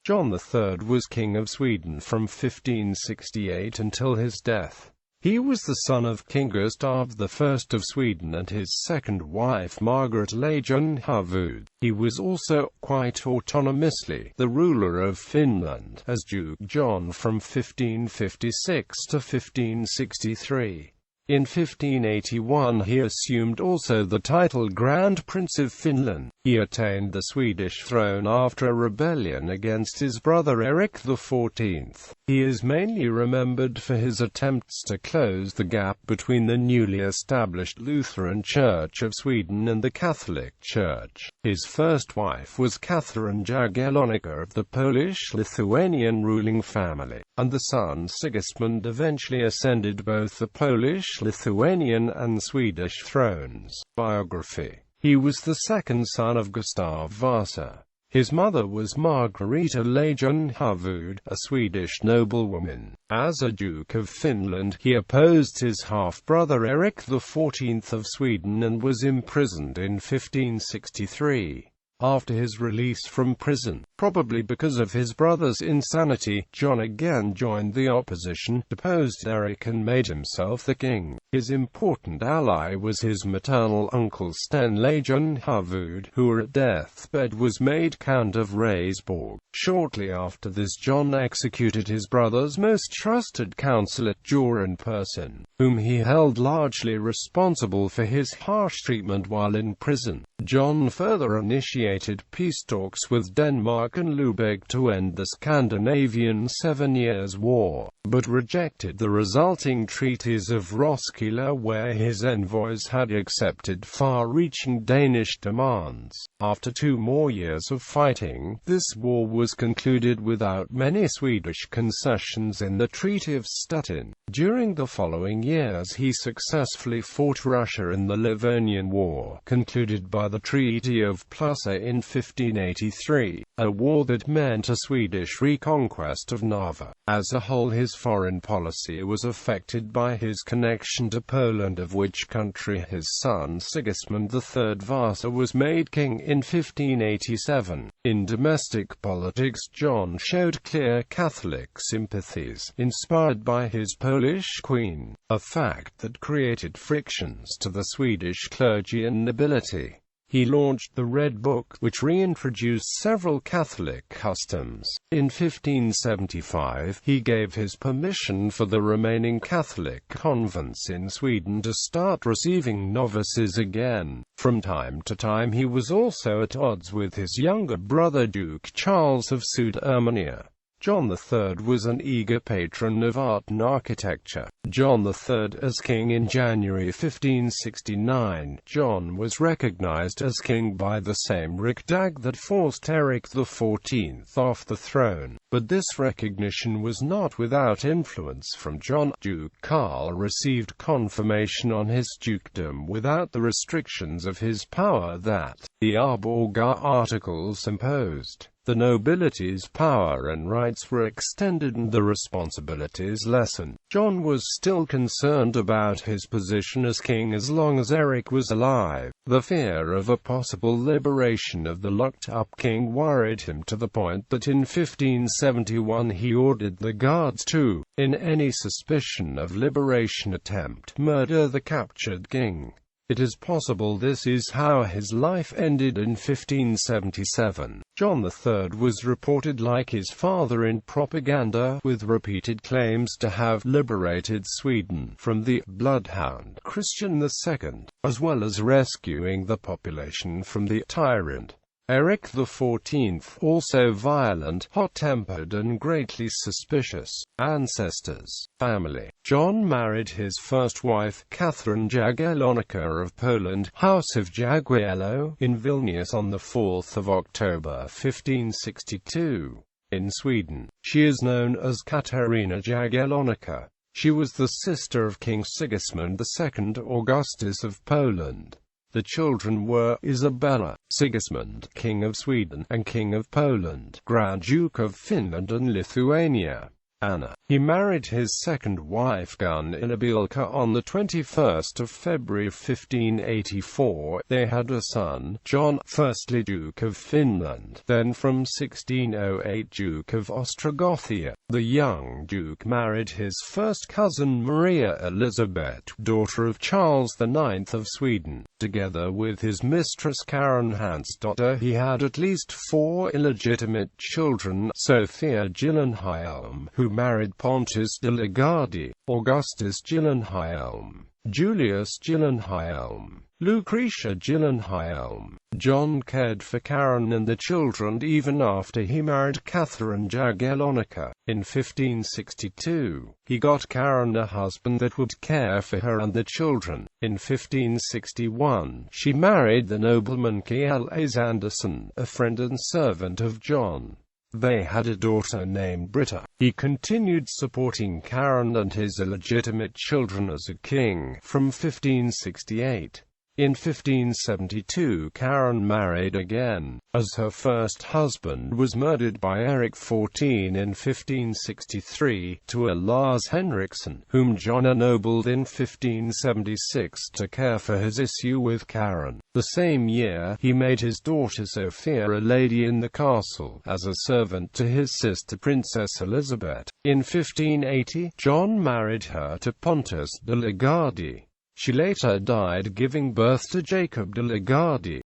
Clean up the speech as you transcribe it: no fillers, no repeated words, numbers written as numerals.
John III was King of Sweden from 1568 until his death. He was the son of King Gustav I of Sweden and his second wife Margaret Leijonhufvud. He was also, quite autonomously, the ruler of Finland, as Duke John from 1556 to 1563. In 1581 he assumed also the title Grand Prince of Finland. He attained the Swedish throne after a rebellion against his brother Erik XIV. He is mainly remembered for his attempts to close the gap between the newly established Lutheran Church of Sweden and the Catholic Church. His first wife was Catherine Jagiellonica of the Polish-Lithuanian ruling family, and the son Sigismund eventually ascended both the Polish-Lithuanian and Swedish thrones. Biography. He was the second son of Gustav Vasa. His mother was Margaret Leijonhufvud, a Swedish noblewoman. As a Duke of Finland, he opposed his half-brother Erik XIV of Sweden and was imprisoned in 1563. After his release from prison, probably because of his brother's insanity, John again joined the opposition, deposed Erik and made himself the king. His important ally was his maternal uncle Sten Leijonhufvud, who at deathbed was made Count of Raseborg. Shortly after this, John executed his brother's most trusted counsellor, Johan Persson, whom he held largely responsible for his harsh treatment while in prison. John further initiated peace talks with Denmark and Lubeck to end the Scandinavian 7 Years' War, but rejected the resulting treaties of Roskilde, where his envoys had accepted far-reaching Danish demands. After 2 more years of fighting, this war was concluded without many Swedish concessions in the Treaty of Stettin. During the following years he successfully fought Russia in the Livonian War, concluded by the Treaty of Plessa in 1583, a war that meant a Swedish reconquest of Narva. As a whole, his foreign policy was affected by his connection to Poland, of which country his son Sigismund III Vasa was made king in 1587. In domestic politics, John showed clear Catholic sympathies, inspired by his Polish queen, a fact that created frictions to the Swedish clergy and nobility. He launched the Red Book, which reintroduced several Catholic customs. In 1575, he gave his permission for the remaining Catholic convents in Sweden to start receiving novices again. From time to time he was also at odds with his younger brother Duke Charles of Sudermania. John III was an eager patron of art and architecture. John III as king in January 1569, John was recognized as king by the same riksdag that forced Erik XIV off the throne. But this recognition was not without influence from John. Duke Karl received confirmation on his dukedom without the restrictions of his power that the Arboga Articles imposed. The nobility's power and rights were extended and the responsibilities lessened. John was still concerned about his position as king as long as Erik was alive. The fear of a possible liberation of the locked-up king worried him to the point that in 1571 he ordered the guards to, in any suspicion of liberation attempt, murder the captured king. It is possible this is how his life ended in 1577. John III was reported like his father in propaganda, with repeated claims to have liberated Sweden from the bloodhound Christian II, as well as rescuing the population from the tyrant Erik XIV, also violent, hot-tempered and greatly suspicious. Ancestors. Family. John married his first wife, Catherine Jagiellonica of Poland, House of Jagiello, in Vilnius on 4 October 1562. In Sweden, she is known as Katarina Jagiellonica. She was the sister of King Sigismund II Augustus of Poland. The children were Isabella, Sigismund, King of Sweden, and King of Poland, Grand Duke of Finland and Lithuania. Anna. He married his second wife Gunilla on the 21st of February 1584. They had a son, John, firstly Duke of Finland, then from 1608 Duke of Ostrogothia. The young Duke married his first cousin Maria Elizabeth, daughter of Charles IX of Sweden. Together with his mistress Karen Hansdotter, he had at least 4 illegitimate children: Sophia Gyllenhielm, who married Pontus de Legardi, Augustus Gyllenhielm, Julius Gyllenhielm, Lucretia Gyllenhielm. John cared for Karen and the children even after he married Catherine Jagiellonica. In 1562, he got Karen a husband that would care for her and the children. In 1561, she married the nobleman Kjell Anderson, a friend and servant of John. They had a daughter named Britta. He continued supporting Karen and his illegitimate children as a king from 1568. In 1572 Karen married again, as her first husband was murdered by Erik XIV in 1563, to a Lars Henriksson, whom John ennobled in 1576 to care for his issue with Karen. The same year, he made his daughter Sophia a lady in the castle, as a servant to his sister Princess Elizabeth. In 1580, John married her to Pontus de Legardi. She later died giving birth to Jacob de Legardi.